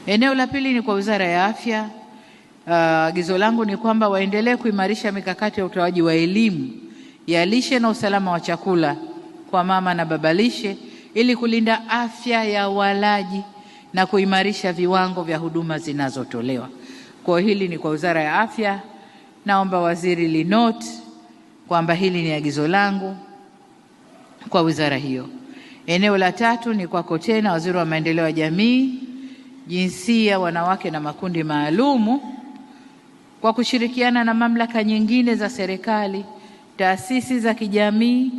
Eneo la pili ni kwa Wizara ya Afya. Agizo langu ni kwamba waendelee kuimarisha mikakati ya utoaji wa elimu ya lishe na usalama wa chakula kwa mama na baba lishe ili kulinda afya ya walaji na kuimarisha viwango vya huduma zinazotolewa. Kwa hili ni kwa Wizara ya Afya. Naomba waziri linote kwamba hili ni agizo langu kwa wizara hiyo. Eneo la tatu ni kwako tena, Waziri wa Maendeleo ya Jamii, Jinsia, Wanawake na Makundi Maalumu, kwa kushirikiana na mamlaka nyingine za serikali, taasisi za kijamii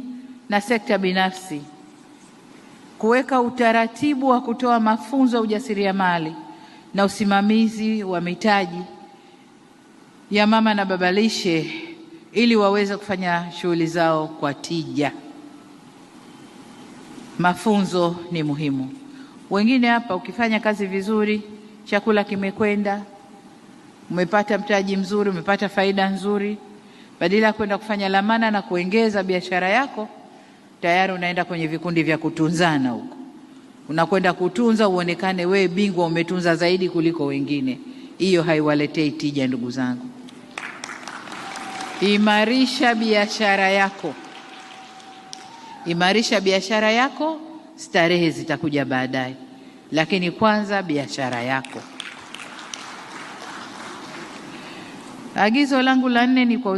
na sekta binafsi, kuweka utaratibu wa kutoa mafunzo ya ujasiriamali na usimamizi wa mitaji ya mama na baba lishe ili waweze kufanya shughuli zao kwa tija. Mafunzo ni muhimu. Wengine hapa ukifanya kazi vizuri, chakula kimekwenda, umepata mtaji mzuri, umepata faida nzuri, badala ya kwenda kufanya lamana na kuongeza biashara yako, tayari unaenda kwenye vikundi vya kutunzana huko. Unakwenda kutunza uonekane wewe bingwa, umetunza zaidi kuliko wengine. Hiyo haiwaletei tija, ndugu zangu. Imarisha biashara yako. Imarisha biashara yako, starehe zitakuja baadaye. Lakini kwanza biashara yako. Agizo langu la 4 ni kwa